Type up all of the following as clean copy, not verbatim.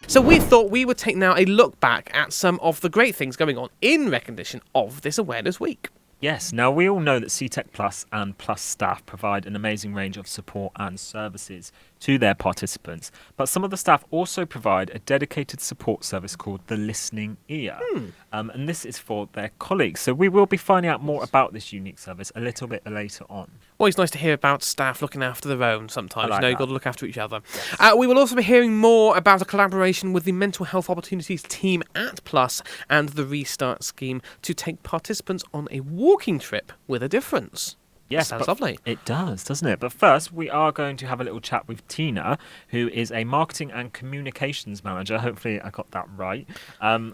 So we thought we would take now a look back at some of the great things going on in recognition of this Awareness Week. Yes, now we all know that Seetec Plus and Plus staff provide an amazing range of support and services to their participants, but some of the staff also provide a dedicated support service called the Listening Ear, and this is for their colleagues. So we will be finding out more about this unique service a little bit later on. Always nice to hear about staff looking after their own sometimes. I like You've got that. to look after each other. We will also be hearing more about a collaboration with the Mental Health Opportunities team at Plus and the Restart scheme to take participants on a walking trip with a difference. Yes, Sounds lovely. It does, doesn't it? But first, we are going to have a little chat with Tina, who is a marketing and communications manager. Hopefully, I got that right.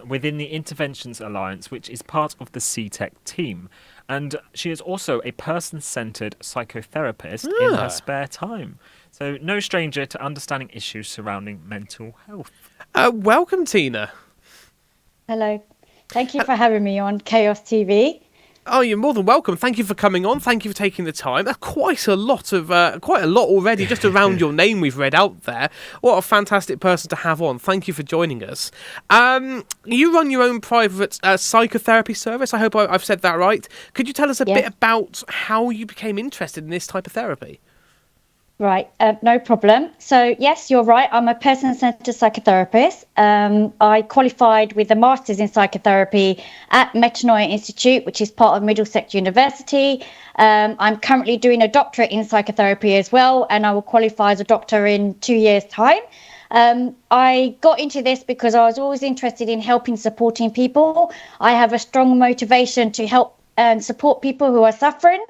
Within the Interventions Alliance, which is part of the Seetec team. And she is also a person-centered psychotherapist in her spare time. So, no stranger to understanding issues surrounding mental health. Welcome, Tina. Hello. Thank you for having me on Chaos TV. Oh, you're more than welcome. Thank you for coming on. Thank you for taking the time. That's quite a lot already, just around your name we've read out there. What a fantastic person to have on. Thank you for joining us. You run your own private psychotherapy service. I hope I've said that right. Could you tell us a bit about how you became interested in this type of therapy? Right, no problem. So, yes, you're right. I'm a person-centered psychotherapist. I qualified with a master's in psychotherapy at Metanoia Institute, which is part of Middlesex University. I'm currently doing a doctorate in psychotherapy as well, and I will qualify as a doctor in 2 years' time. I got into this because I was always interested in helping, supporting people. I have a strong motivation to help and support people who are suffering.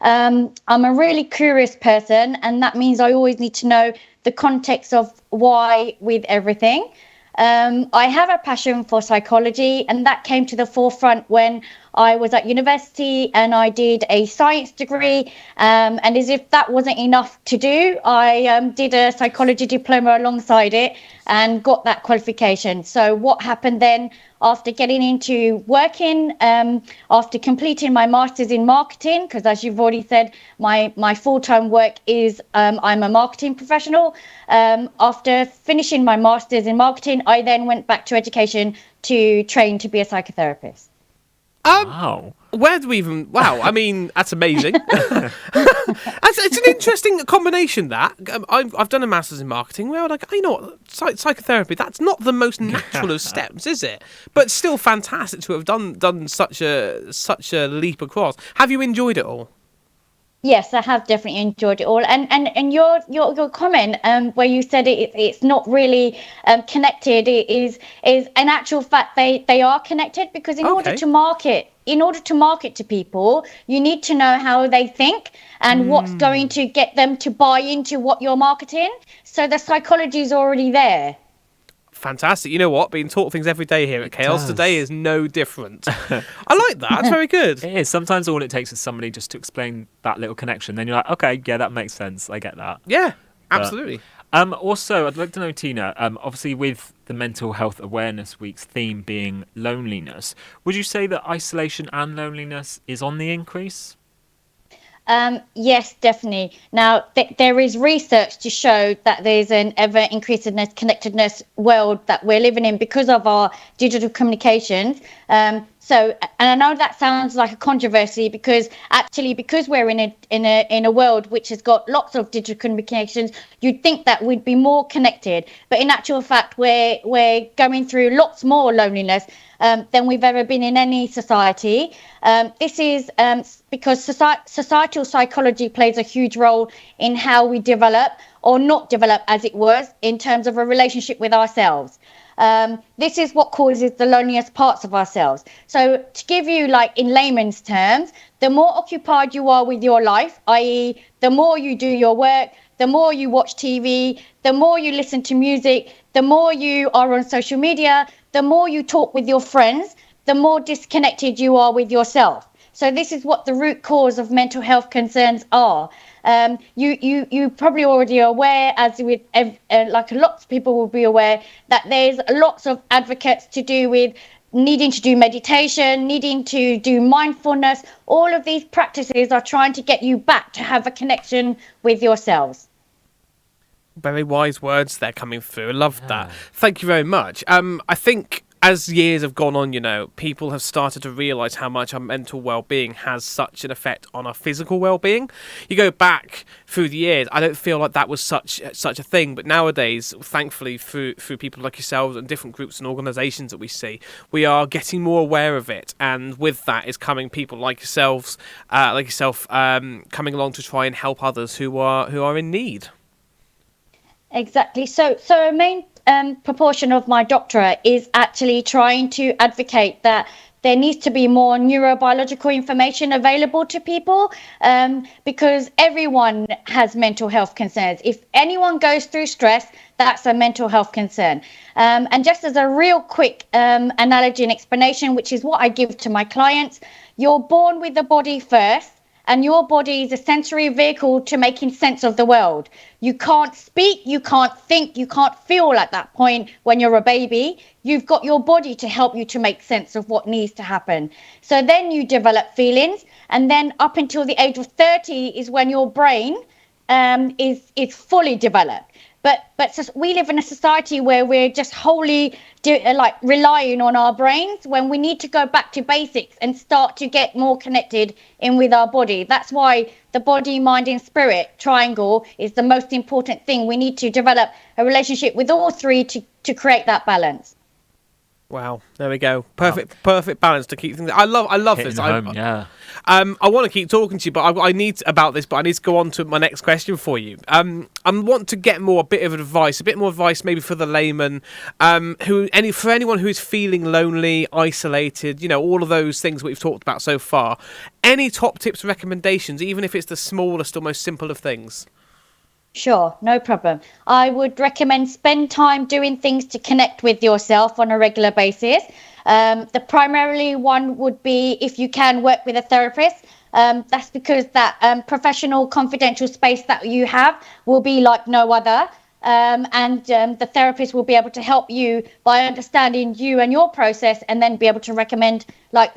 I'm a really curious person, and that means I always need to know the context of why with everything. I have a passion for psychology, and that came to the forefront when I was at university and I did a science degree. And as if that wasn't enough to do, I did a psychology diploma alongside it and got that qualification. So what happened then after getting into working, after completing my master's in marketing, because as you've already said, my full-time work is I'm a marketing professional. After finishing my master's in marketing, I then went back to education to train to be a psychotherapist. Wow. Where do we even... Wow, I mean, that's amazing. It's an interesting combination, that. I've done a master's in marketing where I'm like, you know what, psychotherapy, that's not the most natural of steps, is it? But still fantastic to have done such a leap across. Have you enjoyed it all? Yes, I have definitely enjoyed it all. And your comment where you said it's not really connected is in actual fact they are connected, because in order to market to people, you need to know how they think and what's going to get them to buy into what you're marketing. So the psychology is already there. Fantastic. You know what? Being taught things every day here at Chaos today is no different. I like that. That's very good. It is. Sometimes all it takes is somebody just to explain that little connection. Then you're like, okay, yeah, that makes sense. I get that. Yeah, absolutely. Also, I'd like to know, Tina, obviously with the Mental Health Awareness Week's theme being loneliness, would you say that isolation and loneliness is on the increase? Yes, definitely. Now, there is research to show that there's an ever-increasing connectedness world that we're living in because of our digital communications. And I know that sounds like a controversy because we're in a world which has got lots of digital communications, you'd think that we'd be more connected. But in actual fact, we're going through lots more loneliness than we've ever been in any society. This is because societal psychology plays a huge role in how we develop or not develop, as it was, in terms of a relationship with ourselves. This is what causes the loneliest parts of ourselves. So to give you, like in layman's terms, the more occupied you are with your life, i.e. the more you do your work, the more you watch TV, the more you listen to music, the more you are on social media, the more you talk with your friends, the more disconnected you are with yourself. So this is what the root cause of mental health concerns are. You probably already are aware, as with like lots of people will be aware, that there's lots of advocates to do with needing to do meditation, needing to do mindfulness. All of these practices are trying to get you back to have a connection with yourselves. Very wise words there coming through. I love that. Thank you very much. I think as years have gone on, people have started to realise how much our mental well-being has such an effect on our physical well-being. You go back through the years, I don't feel like that was such a thing, but nowadays, thankfully, through people like yourselves and different groups and organisations that we see, we are getting more aware of it, and with that is coming people like yourself, coming along to try and help others who are in need. Exactly. So a main proportion of my doctorate is actually trying to advocate that there needs to be more neurobiological information available to people, because everyone has mental health concerns. If anyone goes through stress, that's a mental health concern. And just as a real quick analogy and explanation, which is what I give to my clients, you're born with the body first, and your body is a sensory vehicle to making sense of the world. You can't speak, you can't think, you can't feel at that point when you're a baby. You've got your body to help you to make sense of what needs to happen. So then you develop feelings, and then up until the age of 30 is when your brain is fully developed. But so we live in a society where we're just wholly relying on our brains, when we need to go back to basics and start to get more connected in with our body. That's why the body, mind and spirit triangle is the most important thing. We need to develop a relationship with all three to create that balance. Wow, there we go. Perfect balance to keep things. I love this. I want to keep talking to you, but I need to go on to my next question for you. I want to get a bit more advice, maybe for the layman, for anyone who is feeling lonely, isolated, all of those things we've talked about so far. Any top tips, recommendations, even if it's the smallest or most simple of things? Sure, no problem. I would recommend spend time doing things to connect with yourself on a regular basis. The primarily one would be, if you can, work with a therapist. That's because that professional, confidential space that you have will be like no other. And the therapist will be able to help you by understanding you and your process, and then be able to recommend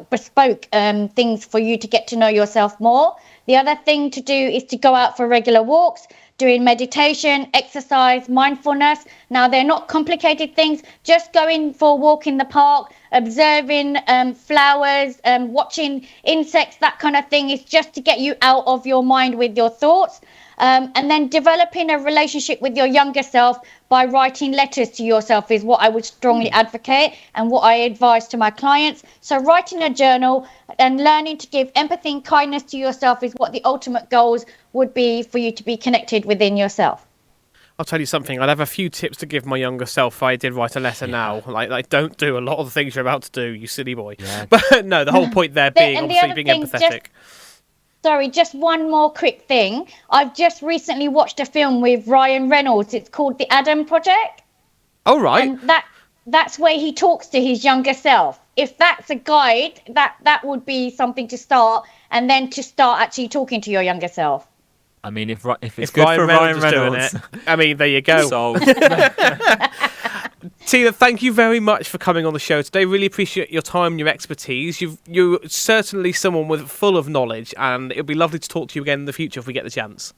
bespoke things for you to get to know yourself more. The other thing to do is to go out for regular walks, doing meditation, exercise, mindfulness. Now, they're not complicated things. Just going for a walk in the park, observing flowers, watching insects, that kind of thing, is just to get you out of your mind with your thoughts. And then developing a relationship with your younger self by writing letters to yourself is what I would strongly advocate and what I advise to my clients. So writing a journal and learning to give empathy and kindness to yourself is what the ultimate goals would be for you to be connected within yourself. I'll tell you something. I'd have a few tips to give my younger self if I did write a letter now. Like, don't do a lot of the things you're about to do, you silly boy. Yeah. But no, the whole point there being obviously being empathetic. Just one more quick thing. I've just recently watched a film with Ryan Reynolds. It's called The Adam Project. Oh, right. And that's where he talks to his younger self. If that's a guide, that would be something to start, and then to start actually talking to your younger self. I mean, if it's good for Ryan Reynolds, I mean, there you go. Sold. Tina, thank you very much for coming on the show today. Really appreciate your time and your expertise. You're certainly someone full of knowledge, and it'll be lovely to talk to you again in the future if we get the chance.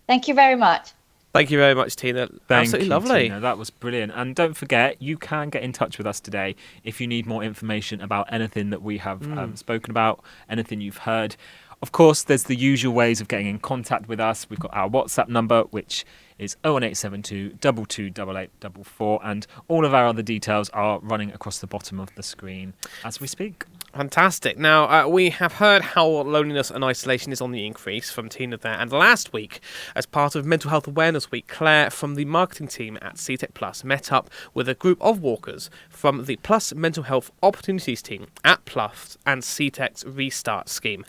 Thank you very much. Thank you very much, Tina. Absolutely lovely. Tina. That was brilliant. And don't forget, you can get in touch with us today if you need more information about anything that we have spoken about, anything you've heard. Of course, there's the usual ways of getting in contact with us. We've got our WhatsApp number, which is 01872 228844, and all of our other details are running across the bottom of the screen as we speak. Fantastic. Now, we have heard how loneliness and isolation is on the increase from Tina there. And last week, as part of Mental Health Awareness Week, Claire from the marketing team at Seetec Plus met up with a group of walkers from the Plus Mental Health Opportunities team at Plus and Seetec's Restart scheme,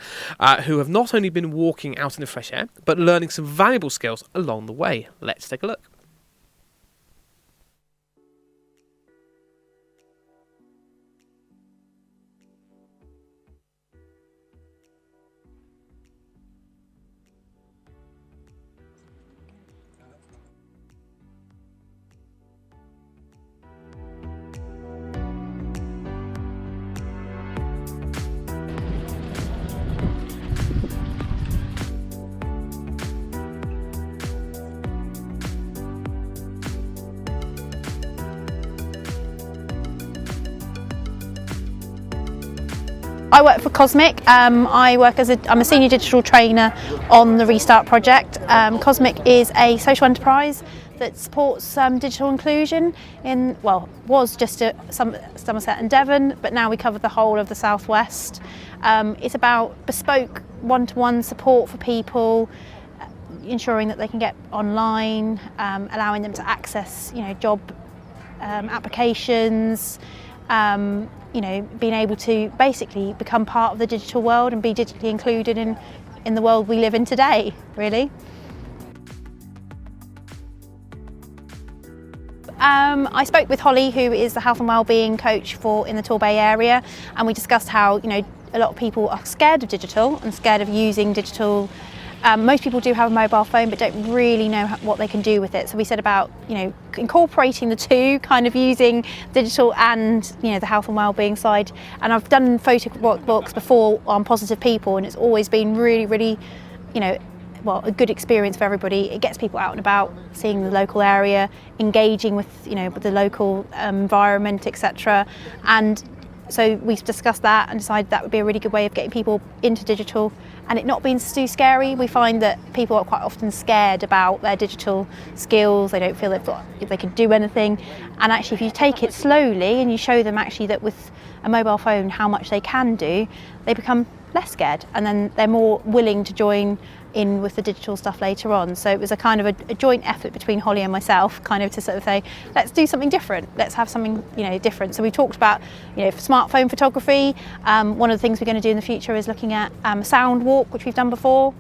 who have not only been walking out in the fresh air, but learning some valuable skills along the way. Let's take a look. I work for Cosmic. I'm a senior digital trainer on the Restart project. Cosmic is a social enterprise that supports digital inclusion was just at Somerset and Devon, but now we cover the whole of the Southwest. It's about bespoke one-to-one support for people, ensuring that they can get online, allowing them to access, job applications, being able to basically become part of the digital world and be digitally included in the world we live in today, really. I spoke with Holly, who is the health and wellbeing coach in the Torbay area, and we discussed how a lot of people are scared of digital and scared of using digital. Most people do have a mobile phone but don't really know what they can do with it. So we said about incorporating the two, kind of using digital and the health and wellbeing side. And I've done photo walks before on positive people, and it's always been really, really a good experience for everybody. It gets people out and about, seeing the local area, engaging with with the local environment, etc. And so we've discussed that and decided that would be a really good way of getting people into digital and it not being too scary. We find that people are quite often scared about their digital skills. They don't feel if they can do anything. And actually, if you take it slowly and you show them actually that with a mobile phone how much they can do, they become less scared, and then they're more willing to join in with the digital stuff later on. So it was a kind of a joint effort between Holly and myself, kind of to sort of say, let's do something different, let's have something different. So we talked about smartphone photography. One of the things we're going to do in the future is looking at sound walk, which we've done before,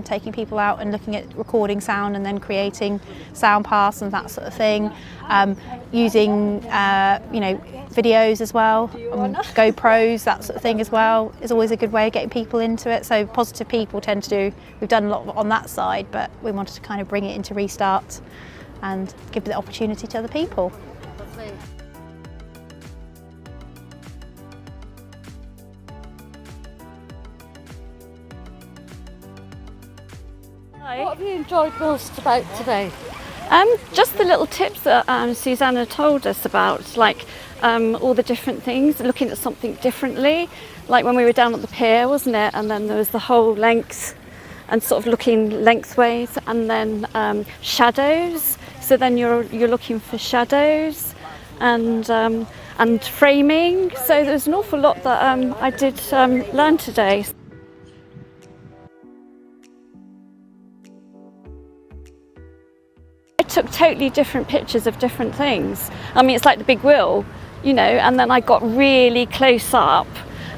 taking people out and looking at recording sound and then creating sound paths and that sort of thing. Using videos as well, GoPros, that sort of thing as well, is always a good way of getting people into it. So positive people tend to do, we've done a lot on that side, but we wanted to kind of bring it into Restart and give the opportunity to other people. What have you enjoyed most about today? Just the little tips that Susanna told us about, like all the different things, looking at something differently, like when we were down at the pier, wasn't it? And then there was the whole length and sort of looking lengthways, and then shadows. So then you're looking for shadows and framing. So there's an awful lot that I did learn today. I took totally different pictures of different things. I mean, it's like the big wheel, and then I got really close up,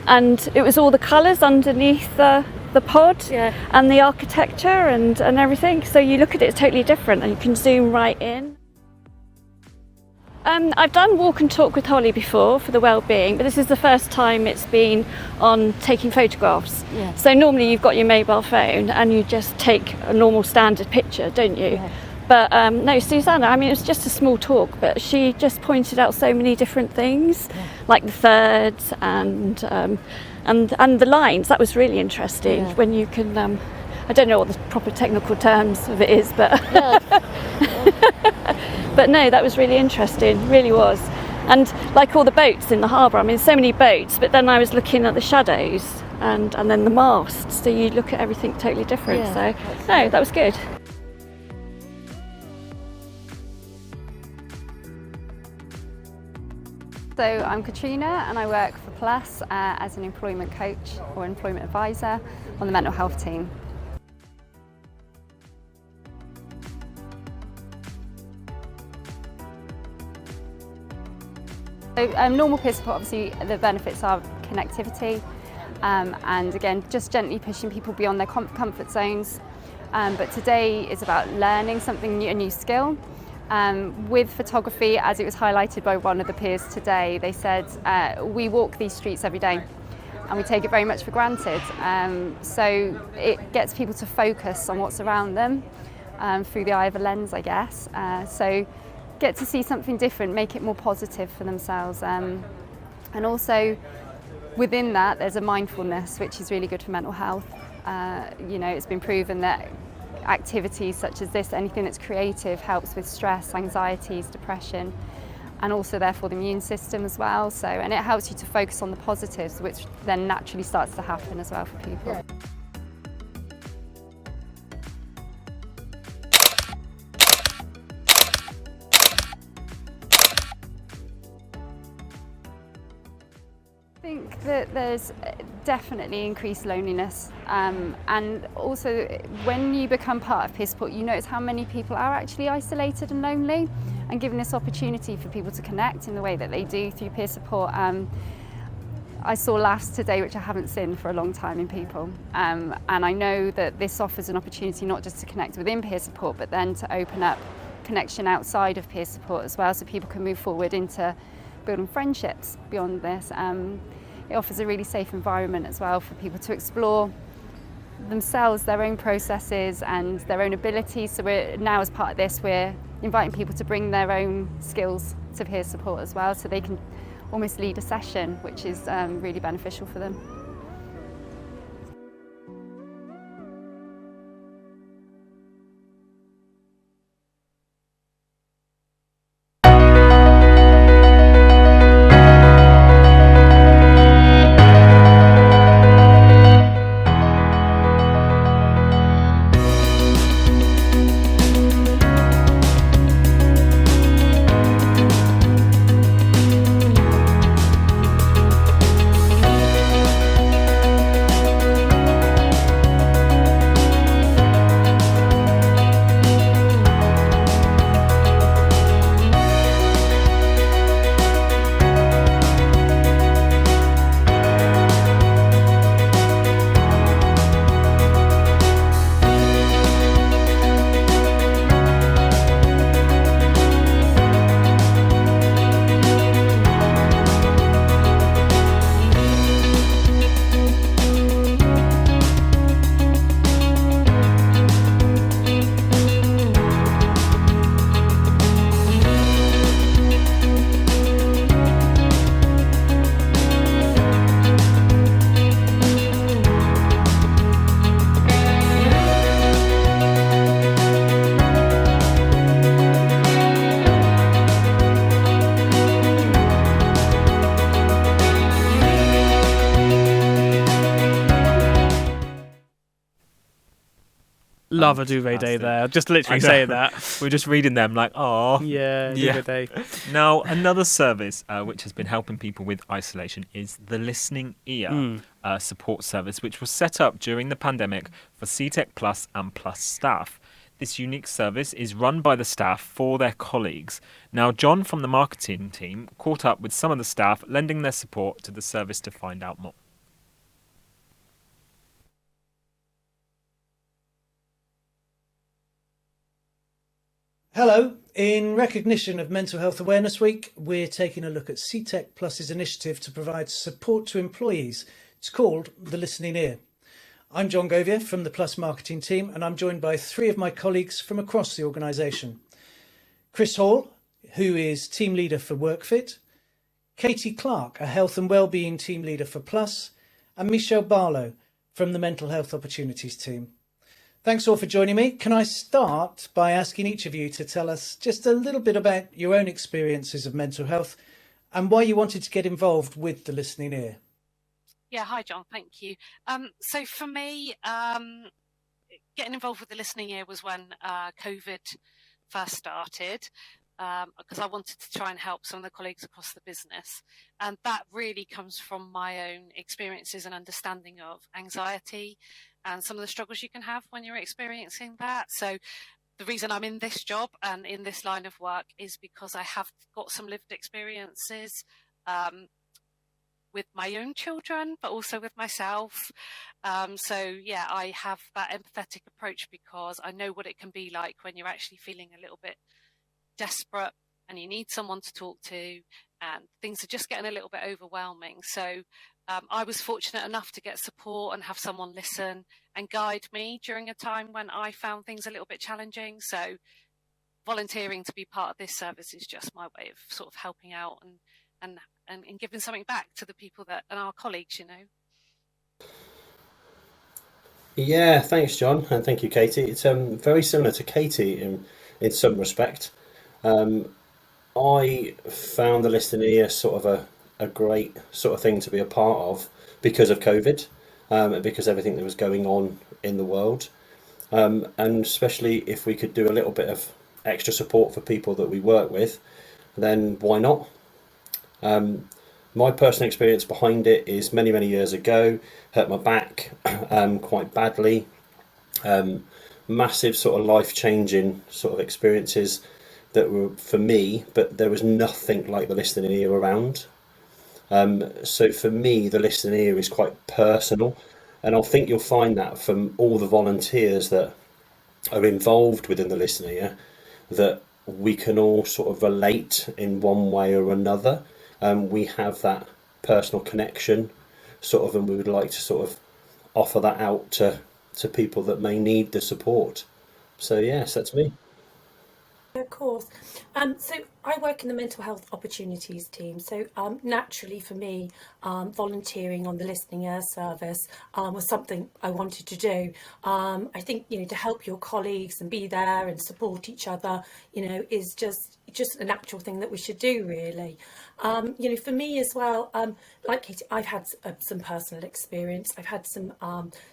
and it was all the colours underneath the pod, and the architecture and everything. So you look at it, it's totally different, and you can zoom right in. I've done walk and talk with Holly before for the wellbeing, but this is the first time it's been on taking photographs. Yeah. So normally you've got your mobile phone and you just take a normal standard picture, don't you? Yeah. But no, Susanna, I mean, it was just a small talk, but she just pointed out so many different things, like the thirds and the lines. That was really interesting when you can, I don't know what the proper technical terms of it is, but but no, that was really interesting, really was. And like all the boats in the harbour, I mean, so many boats, but then I was looking at the shadows and then the masts, so you look at everything totally different. So no, that was good. So I'm Katrina and I work for Plus as an employment coach or employment advisor on the mental health team. So normal peer support, obviously the benefits are connectivity and again just gently pushing people beyond their comfort zones. But today is about learning something new, a new skill. With photography, as it was highlighted by one of the peers today, they said we walk these streets every day and we take it very much for granted. So it gets people to focus on what's around them through the eye of a lens, I guess. So get to see something different, make it more positive for themselves. And also within that, there's a mindfulness, which is really good for mental health. It's been proven that activities such as this, anything that's creative, helps with stress, anxieties, depression. and also therefore the immune system as well. So, and it helps you to focus on the positives, which then naturally starts to happen as well for people. Yeah. I think that there's definitely increased loneliness, and also when you become part of peer support, you notice how many people are actually isolated and lonely, and given this opportunity for people to connect in the way that they do through peer support, I saw laughs today which I haven't seen for a long time in people, and I know that this offers an opportunity not just to connect within peer support, but then to open up connection outside of peer support as well, so people can move forward into building friendships beyond this. It offers a really safe environment as well for people to explore themselves, their own processes and their own abilities. So we're now, as part of this, we're inviting people to bring their own skills to peer support as well, so they can almost lead a session, which is really beneficial for them. Love a duvet day there. Just literally saying that. We're just reading them like, oh. Yeah, duvet day. Now, another service which has been helping people with isolation is the Listening Ear support service, which was set up during the pandemic for Seetec Plus and Plus staff. This unique service is run by the staff for their colleagues. Now, John from the marketing team caught up with some of the staff, lending their support to the service to find out more. Hello. In recognition of Mental Health Awareness Week, we're taking a look at Seetec Plus's initiative to provide support to employees. It's called the Listening Ear. I'm John Govier from the Plus marketing team, and I'm joined by three of my colleagues from across the organisation. Chris Hall, who is team leader for WorkFit, Katie Clark, a health and wellbeing team leader for Plus, and Michelle Barlow from the Mental Health Opportunities team. Thanks all for joining me. Can I start by asking each of you to tell us just a little bit about your own experiences of mental health and why you wanted to get involved with the Listening Ear? Yeah, hi John, thank you. So for me, getting involved with the Listening Ear was when COVID first started, because I wanted to try and help some of the colleagues across the business. And that really comes from my own experiences and understanding of anxiety and some of the struggles you can have when you're experiencing that. So the reason I'm in this job and in this line of work is because I have got some lived experiences with my own children, but also with myself. So yeah, I have that empathetic approach because I know what it can be like when you're actually feeling a little bit desperate and you need someone to talk to and things are just getting a little bit overwhelming. So I was fortunate enough to get support and have someone listen and guide me during a time when I found things a little bit challenging. So volunteering to be part of this service is just my way of sort of helping out and giving something back to the people that and our colleagues, you know. Yeah, thanks, John, and thank you, Katie. It's very similar to Katie in some respect. I found the listening ear sort of a great sort of thing to be a part of because of COVID, because everything that was going on in the world. And especially if we could do a little bit of extra support for people that we work with, then why not? My personal experience behind it is many years ago, hurt my back quite badly. Massive sort of life-changing sort of experiences that were for me, but there was nothing like the listening ear around. So for me, the listening ear is quite personal, and I think you'll find that from all the volunteers that are involved within the listening ear, that we can all sort of relate in one way or another. We have that personal connection, sort of, and we would like to sort of offer that out to people that may need the support. So yes, that's me. Of course. So I work in the mental health opportunities team. So naturally for me, volunteering on the listening ear service was something I wanted to do. I think, to help your colleagues and be there and support each other, is just a natural thing that we should do, really. For me as well, like Katie, I've had some personal experience. I've had some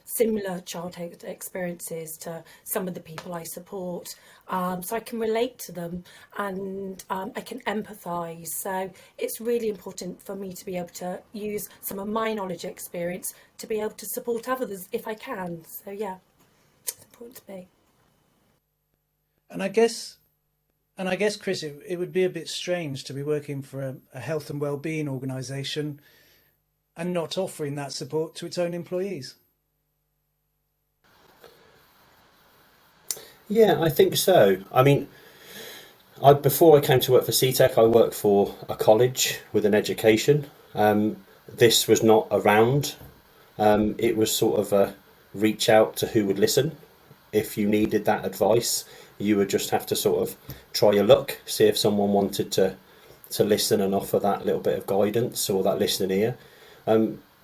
similar childhood experiences to some of the people I support. So I can relate to them, and I can empathise. So it's really important for me to be able to use some of my knowledge and experience to be able to support others if I can. So yeah, it's important to me. And I guess, Chris, it would be a bit strange to be working for a health and wellbeing organisation and not offering that support to its own employees. Yeah, I think so. I mean, before I came to work for Seetec, I worked for a college with an education. This was not around. It was sort of a reach out to who would listen. If you needed that advice, you would just have to sort of try your luck, see if someone wanted to listen and offer that little bit of guidance or that listening ear.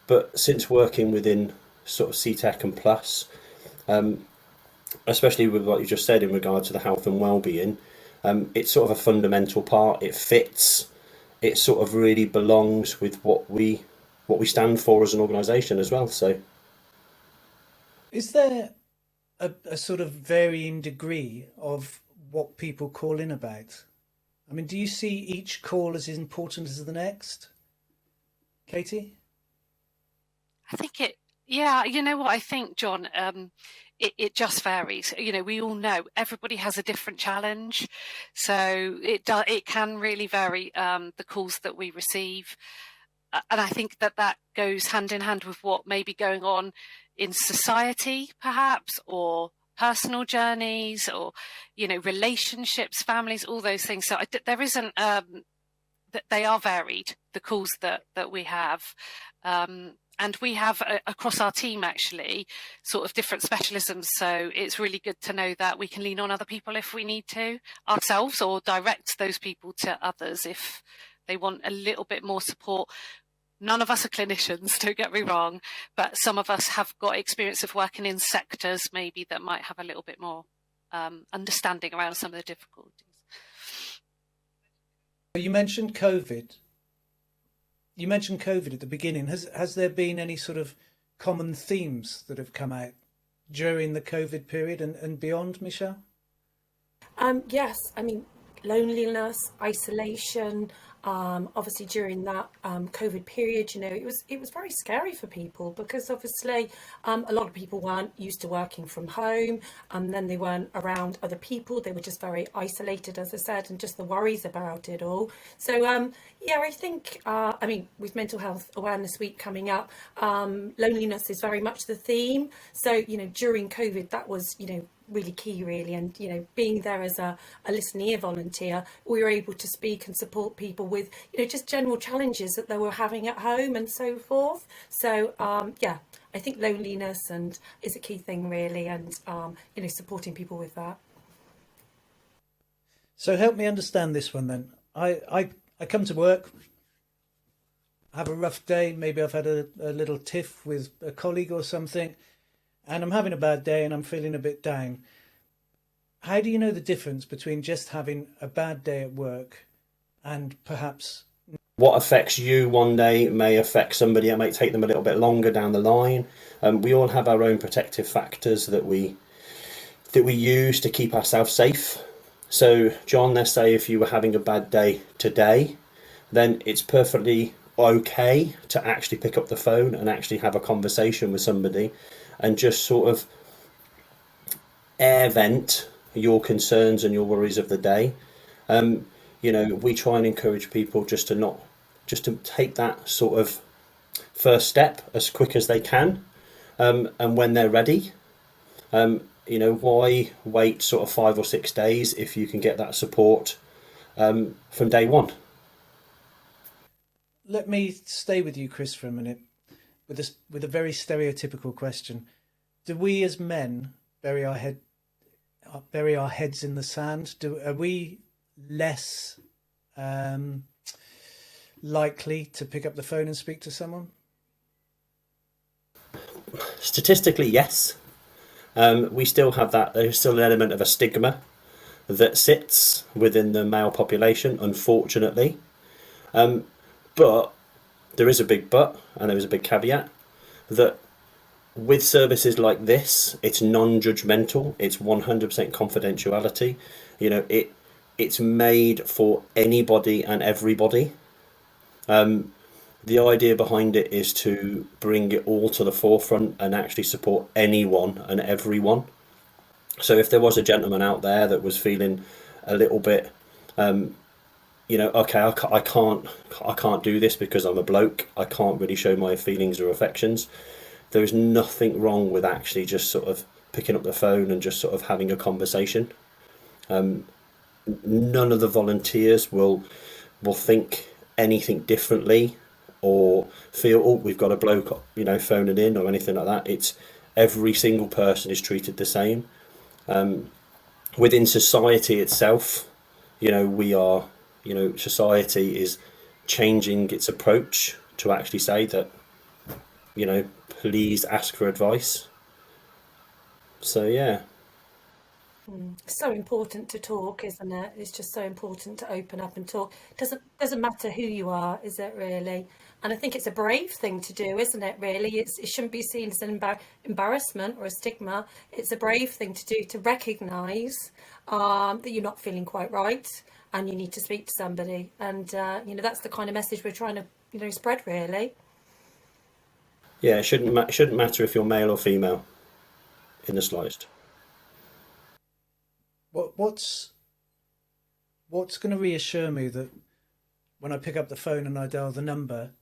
But since working within sort of Seetec and Plus, especially with what you just said in regard to the health and well-being, it's sort of a fundamental part. It fits. It sort of really belongs with what we stand for as an organisation as well. So, is there a sort of varying degree of what people call in about? I mean, do you see each call as important as the next? Katie? I think yeah, you know what I think, John? It just varies. We all know everybody has a different challenge. So it can really vary, the calls that we receive. And I think that goes hand in hand with what may be going on in society, perhaps, or personal journeys, or, relationships, families, all those things. So there isn't, they are varied, the calls that we have. And we have across our team, actually, sort of different specialisms. So it's really good to know that we can lean on other people if we need to ourselves, or direct those people to others if they want a little bit more support. None of us are clinicians, don't get me wrong, but some of us have got experience of working in sectors maybe that might have a little bit more understanding around some of the difficulties. You mentioned COVID. You mentioned COVID at the beginning. Has there been any sort of common themes that have come out during the COVID period and beyond, Michelle? Yes, I mean, loneliness, isolation. Obviously during that COVID period, it was very scary for people, because obviously a lot of people weren't used to working from home, and then they weren't around other people. They were just very isolated, as I said, and just the worries about it all. So yeah, I think with Mental Health Awareness Week coming up, loneliness is very much the theme. So during COVID, that was really key, really. And being there as a listening ear volunteer, we were able to speak and support people with just general challenges that they were having at home and so forth. So yeah, I think loneliness is a key thing, really, and supporting people with that. So help me understand this one then. I come to work, have a rough day, maybe I've had a little tiff with a colleague or something, and I'm having a bad day and I'm feeling a bit down. How do you know the difference between just having a bad day at work and perhaps what affects you one day may affect somebody. It may take them a little bit longer down the line. We all have our own protective factors that we use to keep ourselves safe. So, John, let's say if you were having a bad day today, then it's perfectly okay to actually pick up the phone and actually have a conversation with somebody and just sort of air vent your concerns and your worries of the day. We try and encourage people just to take that sort of first step as quick as they can, and when they're ready. Why wait sort of 5 or 6 days if you can get that support from day one? Let me stay with you, Chris, for a minute with a very stereotypical question. Do we as men bury our heads in the sand? Are we less likely to pick up the phone and speak to someone? Statistically, yes. We still have that. There's still an element of a stigma that sits within the male population, unfortunately. But there is a big but, and there is a big caveat, that with services like this, it's non-judgmental. It's 100% confidentiality. It's made for anybody and everybody. The idea behind it is to bring it all to the forefront and actually support anyone and everyone. So if there was a gentleman out there that was feeling a little bit, okay, I can't do this because I'm a bloke, I can't really show my feelings or affections, there is nothing wrong with actually just sort of picking up the phone and just sort of having a conversation. None of the volunteers will think anything differently or feel, oh, we've got a bloke, phoning in or anything like that. It's every single person is treated the same. Within society itself, society is changing its approach to actually say that, please ask for advice. So, yeah. It's so important to talk, isn't it? It's just so important to open up and talk. Doesn't matter who you are, is it really? And I think it's a brave thing to do, isn't it, really? It shouldn't be seen as an embarrassment or a stigma. It's a brave thing to do, to recognise that you're not feeling quite right and you need to speak to somebody. And, that's the kind of message we're trying to, spread, really. Yeah, it shouldn't matter if you're male or female in the slightest. What's going to reassure me that when I pick up the phone and I dial the number,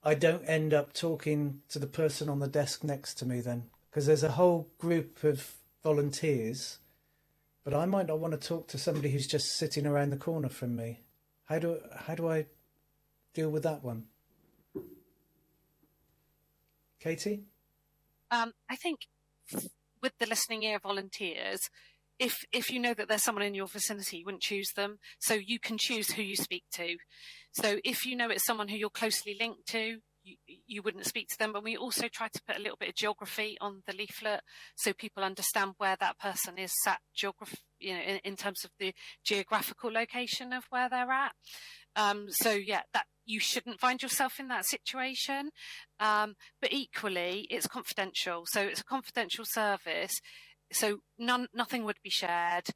I don't end up talking to the person on the desk next to me then? Because there's a whole group of volunteers, but I might not want to talk to somebody who's just sitting around the corner from me. How do I deal with that one? Katie? I think with the listening ear volunteers, if you know that there's someone in your vicinity, you wouldn't choose them. So you can choose who you speak to. So if you know it's someone who you're closely linked to, you wouldn't speak to them. But we also try to put a little bit of geography on the leaflet so people understand where that person is sat in terms of the geographical location of where they're at. That you shouldn't find yourself in that situation. But equally, it's confidential. So it's a confidential service. So nothing would be shared.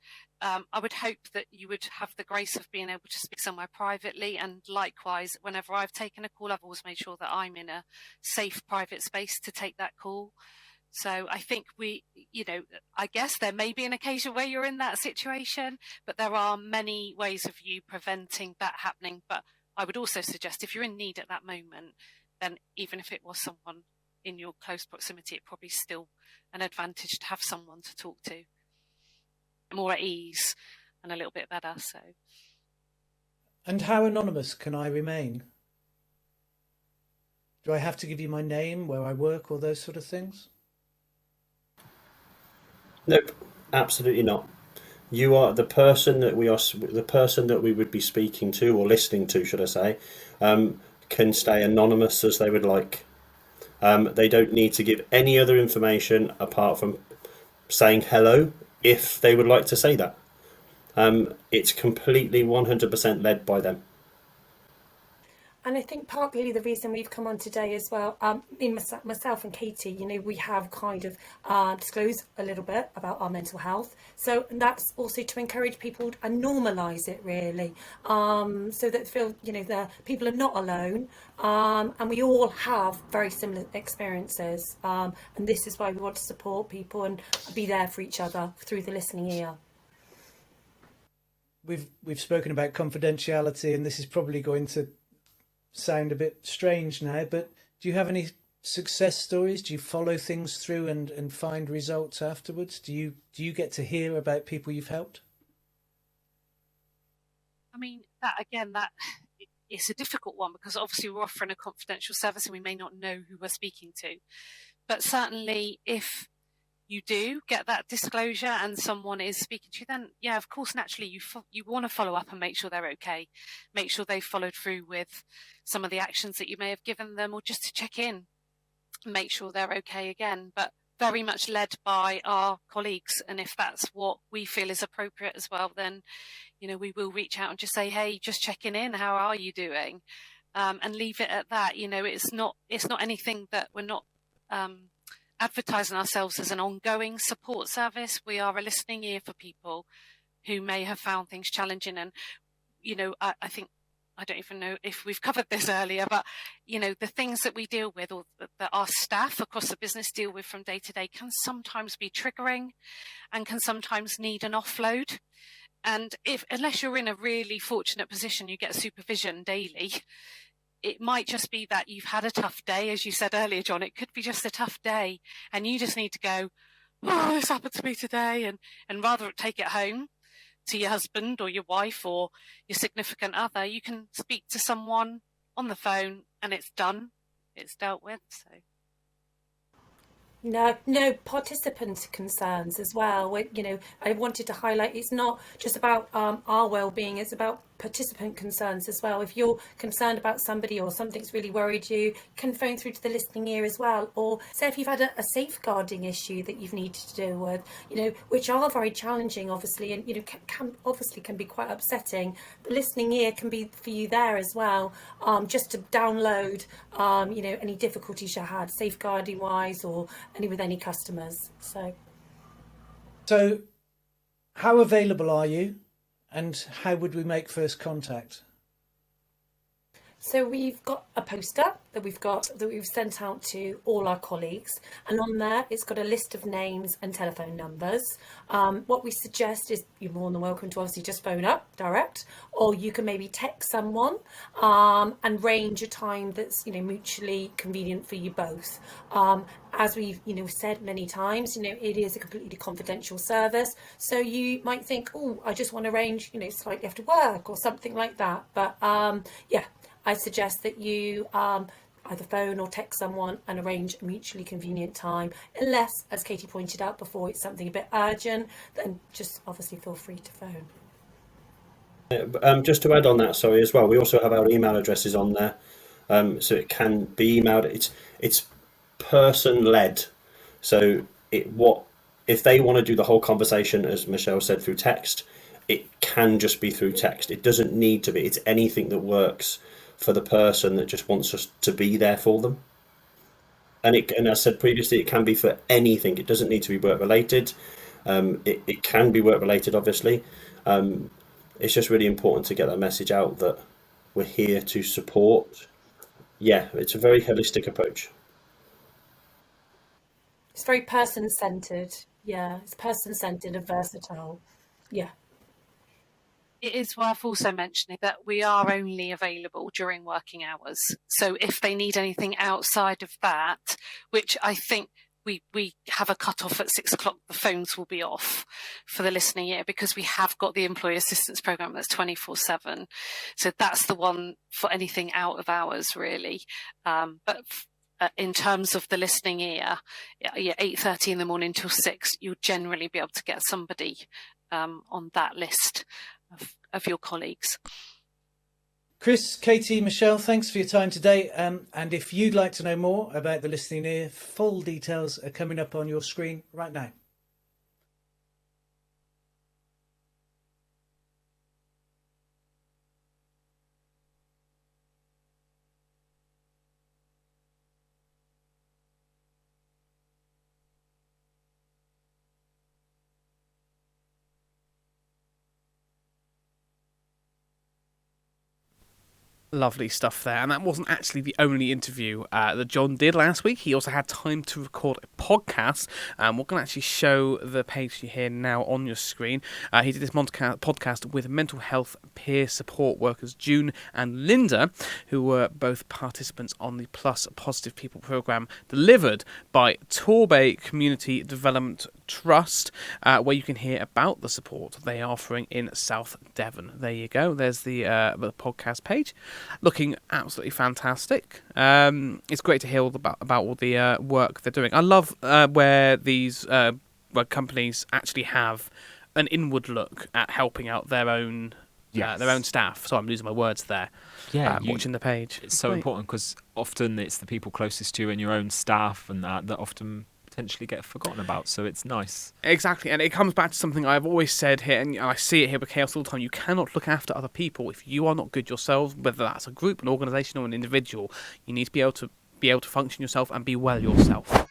I would hope that you would have the grace of being able to speak somewhere privately. And likewise, whenever I've taken a call, I've always made sure that I'm in a safe, private space to take that call. So I think I guess there may be an occasion where you're in that situation, but there are many ways of you preventing that happening. But I would also suggest if you're in need at that moment, then even if it was someone in your close proximity, it probably still an advantage to have someone to talk to, more at ease and a little bit better. So, and how anonymous can I remain? Do I have to give you my name, where I work, or those sort of things? Nope, absolutely not. You are the person that we would be speaking to or listening to, should I say, can stay anonymous as they would like. They don't need to give any other information apart from saying hello if they would like to say that. It's completely 100% led by them. And I think partly the reason we've come on today as well, myself and Katie, we have kind of disclosed a little bit about our mental health. So that's also to encourage people and normalise it really, so that feel, the people are not alone, and we all have very similar experiences. And this is why we want to support people and be there for each other through the listening ear. We've spoken about confidentiality, and this is probably going to sound a bit strange now, but do you have any success stories? Do you follow things through and find results afterwards? Do you get to hear about people you've helped? I mean, that it's a difficult one, because obviously we're offering a confidential service and we may not know who we're speaking to. But certainly if you do get that disclosure and someone is speaking to you, then yeah, of course, naturally you want to follow up and make sure they're okay, make sure they've followed through with some of the actions that you may have given them, or just to check in, make sure they're okay again. But very much led by our colleagues, and if that's what we feel is appropriate as well, then we will reach out and just say, hey, just checking in, how are you doing, and leave it at that. It's not anything that we're not advertising ourselves as an ongoing support service. We are a listening ear for people who may have found things challenging. And, I think, I don't even know if we've covered this earlier, but, the things that we deal with, or that our staff across the business deal with from day to day, can sometimes be triggering and can sometimes need an offload. And unless you're in a really fortunate position, you get supervision daily, it might just be that you've had a tough day, as you said earlier, John. It could be just a tough day, and you just need to go, oh, this happened to me today, and rather take it home to your husband or your wife or your significant other. You can speak to someone on the phone, and it's done. It's dealt with. So. No participant concerns as well. I wanted to highlight, it's not just about our well-being, it's about participant concerns as well. If you're concerned about somebody or something's really worried you can phone through to the listening ear as well. Or say if you've had a safeguarding issue that you've needed to deal with, which are very challenging, obviously, and can be quite upsetting. The listening ear can be for you there as well, just to download any difficulties you had safeguarding wise, or with any customers. So how available are you, and how would we make first contact? So we've got a poster that we've sent out to all our colleagues, and on there it's got a list of names and telephone numbers. What we suggest is you're more than welcome to obviously just phone up direct, or you can maybe text someone and arrange a time that's mutually convenient for you both. As we've said many times, it is a completely confidential service, so you might think, oh, I just want to arrange slightly after work or something like that. But yeah, I suggest that you either phone or text someone and arrange a mutually convenient time, unless, as Katie pointed out before, it's something a bit urgent, then just obviously feel free to phone. Just to add on that, sorry, as well, we also have our email addresses on there, so it can be emailed. It's person-led, so if they want to do the whole conversation, as Michelle said, through text, it can just be through text. It doesn't need to be. It's anything that works for the person that just wants us to be there for them. And as I said previously, it can be for anything. It doesn't need to be work related. It can be work related, obviously. It's just really important to get that message out that we're here to support. Yeah, it's a very holistic approach. It's very person-centered. Yeah, it's person-centered and versatile. Yeah. It is worth also mentioning that we are only available during working hours. So if they need anything outside of that, which I think we have a cut-off at 6 o'clock, the phones will be off for the listening ear, because we have got the employee assistance program that's 24/7. So that's the one for anything out of hours, really. But in terms of the listening ear, 8:30 in the morning till 6, you'll generally be able to get somebody on that list of your colleagues. Chris, Katie, Michelle, thanks for your time today. And if you'd like to know more about the listening ear, full details are coming up on your screen right now. Lovely stuff there. And that wasn't actually the only interview that John did last week. He also had time to record a podcast. We're going to actually show the page you hear now on your screen. He did this podcast with mental health peer support workers June and Linda, who were both participants on the Plus Positive People programme delivered by Torbay Community Development Trust, where you can hear about the support they are offering in South Devon. There you go. There's the podcast page. Looking absolutely fantastic. It's great to hear all about all the work they're doing. I love where these where companies actually have an inward look at helping out their own staff. So I'm losing my words there. Yeah, watching the page. It's so important because often it's the people closest to you and your own staff and that often potentially get forgotten about, so it's nice. Exactly, and it comes back to something I've always said here, and I see it here with Chaos all the time. You cannot look after other people if you are not good yourselves, whether that's a group, an organisation or an individual. You need to be able to function yourself and be well yourself.